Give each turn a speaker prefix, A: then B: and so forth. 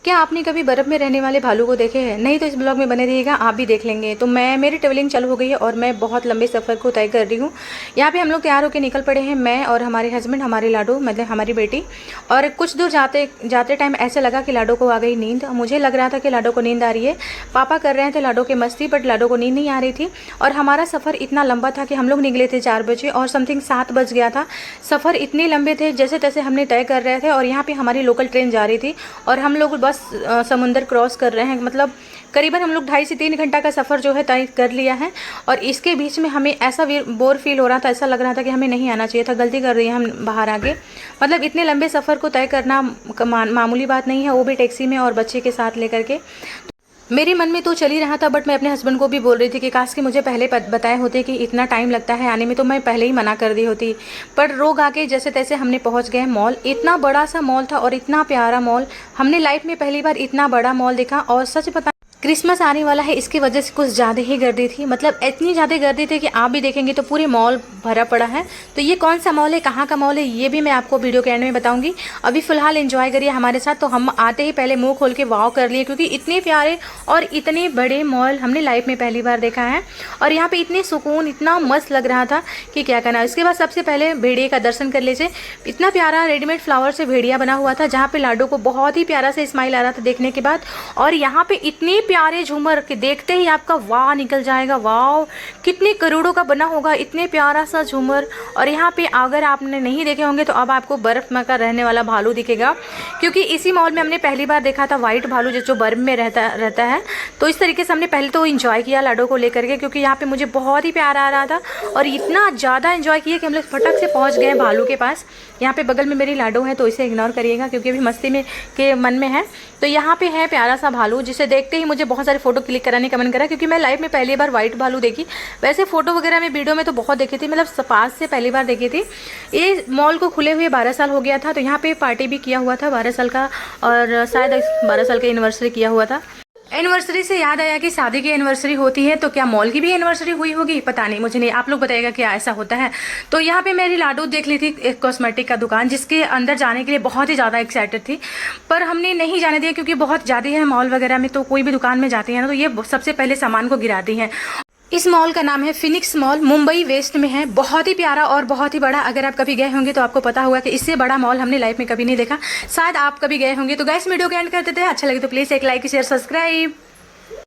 A: क्या आपने कभी बर्फ़ में रहने वाले भालू को देखे हैं? नहीं तो इस ब्लॉग में बने रहिएगा, आप भी देख लेंगे। तो मेरी ट्रैवलिंग चालू हो गई है और मैं बहुत लंबे सफ़र को तय कर रही हूँ। यहाँ पे हम लोग तैयार होकर निकल पड़े हैं, मैं और हमारे हस्बैंड, हमारे लाडो मतलब हमारी बेटी। और कुछ दूर जाते जाते टाइम ऐसा लगा कि लाडो को आ गई नींद। मुझे लग रहा था कि लाडो को नींद आ रही है। पापा कर रहे थे लाडो की मस्ती, बट लाडो को नींद नहीं आ रही थी। और हमारा सफ़र इतना लंबा था कि हम लोग निकले थे 4 बजे और समथिंग 7 बज गया था। सफ़र इतने लंबे थे जैसे तैसे हमने तय कर रहे थे। और यहाँ पर हमारी लोकल ट्रेन जा रही थी और हम लोग बस समुंदर क्रॉस कर रहे हैं। मतलब करीबन हम लोग 2.5 से 3 घंटा का सफ़र जो है तय कर लिया है। और इसके बीच में हमें ऐसा बोर फील हो रहा था, ऐसा लग रहा था कि हमें नहीं आना चाहिए था, गलती कर रही है हम बाहर आके। मतलब इतने लंबे सफ़र को तय करना मामूली बात नहीं है, वो भी टैक्सी में और बच्चे के साथ लेकर के। मेरे मन में तो चल ही रहा था, बट मैं अपने हस्बैंड को भी बोल रही थी कि काश कि मुझे पहले बताए होते कि इतना टाइम लगता है आने में, तो मैं पहले ही मना कर दी होती। पर रोग आके जैसे तैसे हमने पहुंच गए मॉल। इतना बड़ा सा मॉल था और इतना प्यारा मॉल, हमने लाइफ में पहली बार इतना बड़ा मॉल देखा। और सच बता, क्रिसमस आने वाला है, इसकी वजह से कुछ ज़्यादा ही गर्दी थी। मतलब इतनी ज़्यादा गर्दी थी कि आप भी देखेंगे तो पूरे मॉल भरा पड़ा है। तो ये कौन सा मॉल है, कहाँ का मॉल है, ये भी मैं आपको वीडियो के एंड में बताऊंगी। अभी फ़िलहाल एंजॉय करिए हमारे साथ। तो हम आते ही पहले मुंह खोल के वाव कर लिए, क्योंकि इतने प्यारे और इतने बड़े मॉल हमने लाइफ में पहली बार देखा है। और यहाँ पर इतने सुकून, इतना मस्त लग रहा था कि क्या करना। इसके बाद सबसे पहले भेड़िए का दर्शन कर लीजिए। इतना प्यारा रेडीमेड फ्लावर से भेड़िया बना हुआ था, जहाँ पे लाडो को बहुत ही प्यारा से स्माइल आ रहा था देखने के बाद। और यहाँ पे इतने प्यारे झूमर के देखते ही आपका वाह निकल जाएगा। वाह, कितने करोड़ों का बना होगा, इतने प्यारा सा झूमर। और यहाँ पे अगर आपने नहीं देखे होंगे तो अब आपको बर्फ में का रहने वाला भालू दिखेगा, क्योंकि इसी मॉल में हमने पहली बार देखा था व्हाइट भालू जो बर्फ में रहता है। तो इस तरीके से हमने पहले तो एंजॉय किया लाडो को लेकर के, क्योंकि यहाँ पे मुझे बहुत ही प्यार आ रहा था। और इतना ज़्यादा एंजॉय किया कि हम लोग फटक से पहुँच गए भालू के पास। यहाँ पे बगल में मेरी लाडो है, तो इसे इग्नोर करिएगा क्योंकि अभी मस्ती में के मन में है। तो यहाँ पे है प्यारा सा भालू, जिसे देखते ही मुझे बहुत सारे फोटो क्लिक कराने का मन करा, क्योंकि मैं लाइफ में पहली बार व्हाइट भालू देखी। वैसे फोटो वगैरह में, वीडियो में तो बहुत देखी थी, मतलब पास से पहली बार देखी थी। ये मॉल को खुले हुए 12 साल हो गया था। तो यहाँ पे पार्टी भी किया हुआ था 12 साल का, और शायद 12 साल का एनिवर्सरी किया हुआ था। एनिवर्सरी से याद आया कि शादी की एनिवर्सरी होती है, तो क्या मॉल की भी एनिवर्सरी हुई होगी, पता नहीं, मुझे नहीं, आप लोग बताइएगा क्या ऐसा होता है। तो यहाँ पे मेरी लाडो देख ली थी एक कॉस्मेटिक का दुकान, जिसके अंदर जाने के लिए बहुत ही ज़्यादा एक्साइटेड थी, पर हमने नहीं जाने दिया, क्योंकि बहुत ज़्यादा है मॉल वगैरह में। तो कोई भी दुकान में जाती है ना, तो ये सबसे पहले सामान को गिराती हैं। इस मॉल का नाम है फिनिक्स मॉल, मुंबई वेस्ट में है। बहुत ही प्यारा और बहुत ही बड़ा। अगर आप कभी गए होंगे तो आपको पता होगा कि इससे बड़ा मॉल हमने लाइफ में कभी नहीं देखा। शायद आप कभी गए होंगे। तो गाइस, वीडियो को एंड कर देते हैं। अच्छा लगे तो प्लीज़ एक लाइक, शेयर, सब्सक्राइब।